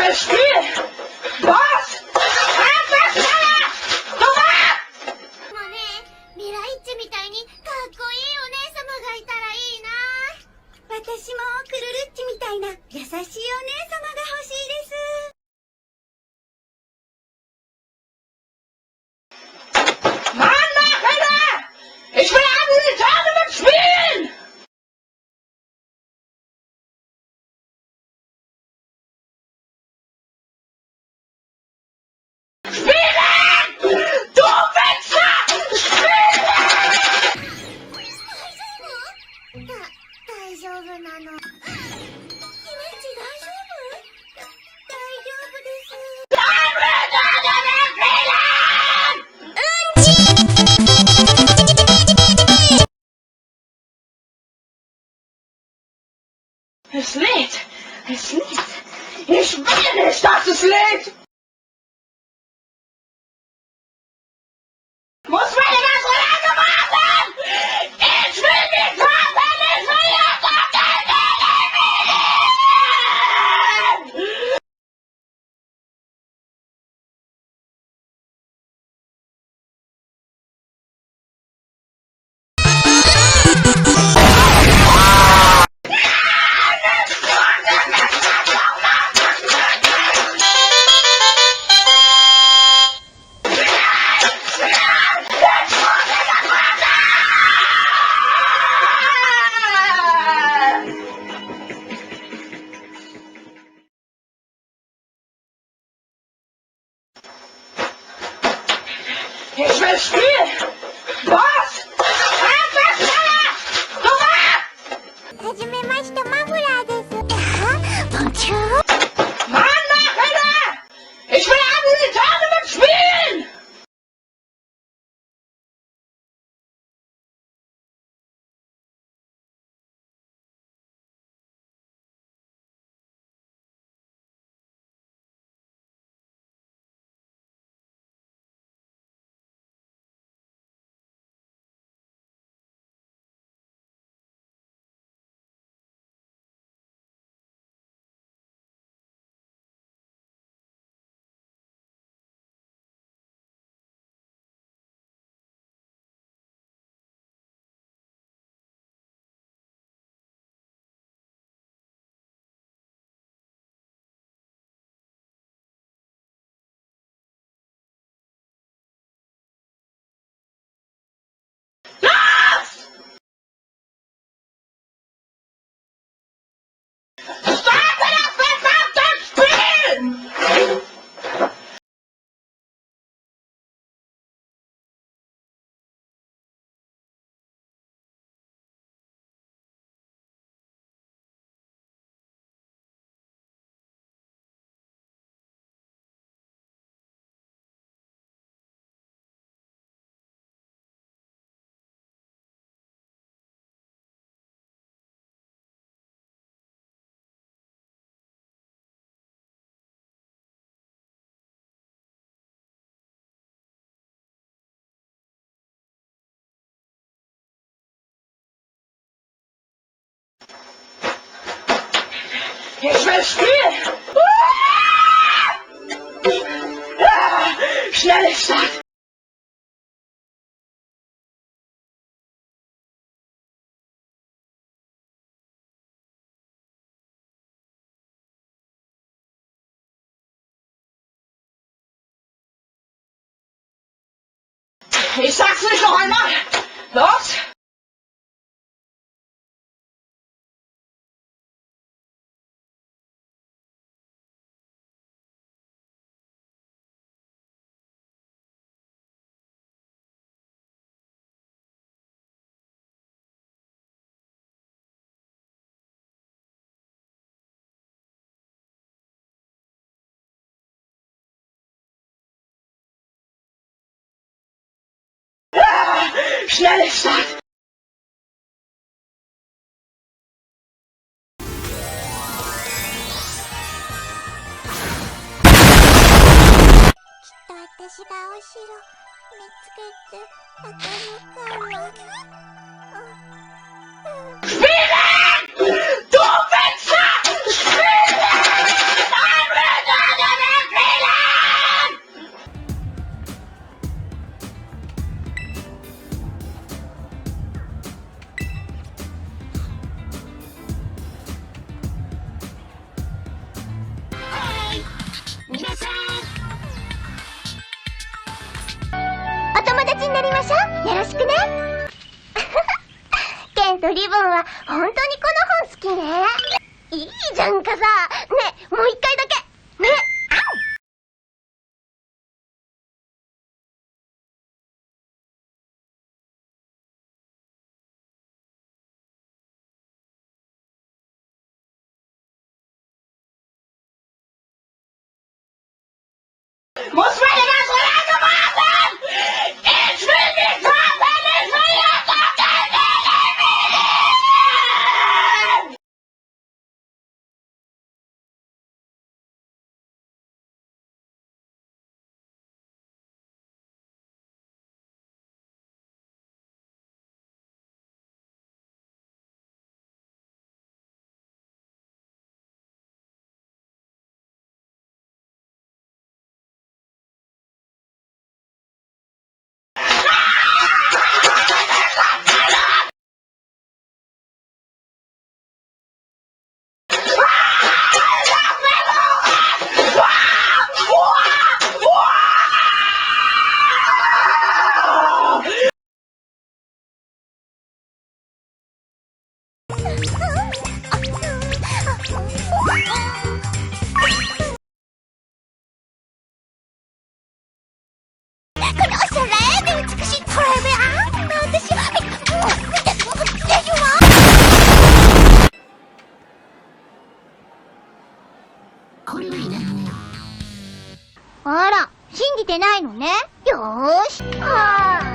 will spiel! Was? Was? もうね、ミライッチみたいにかっこいいお姉様がいたらいいな。私もクルルッチみたいな優しいお姉様が欲しいです。Ich will alle Tage mit spielen! Spielen! Du Wichser! Spielen! 大丈夫なの？姫っち大丈夫？大丈夫です。Es lädt! Es lädt! Ich will nicht, dass es lädt! Muss meine das so lange warten? Ich will nicht warten! Ich will jetzt auf den Leben! Ich will spielen! Was? Was? はじめまして、マフラーです。ボンチュー。Mann, Alter! Ich will alle Tage mit spielen! Ich will spielen! Schnelle Start! Ich sag's nicht noch einmal! Los! Schnelle Start! 私がお城見つけてあげるから。Spielen! Du Wichser! Spielen! なりましょう。よろしくね。ケンとリボンは本当にこの本好きね。いいじゃんかさ。ね、もう一回だけ。ね。Muss meine ganz lange warten! Ich will nicht warten! Ich will jetzt auf dein Leben! このおしゃれで美しいトレビアンな私を見てくれるわ。これはいらんね。あら、信じてないのね。よーし。はあ。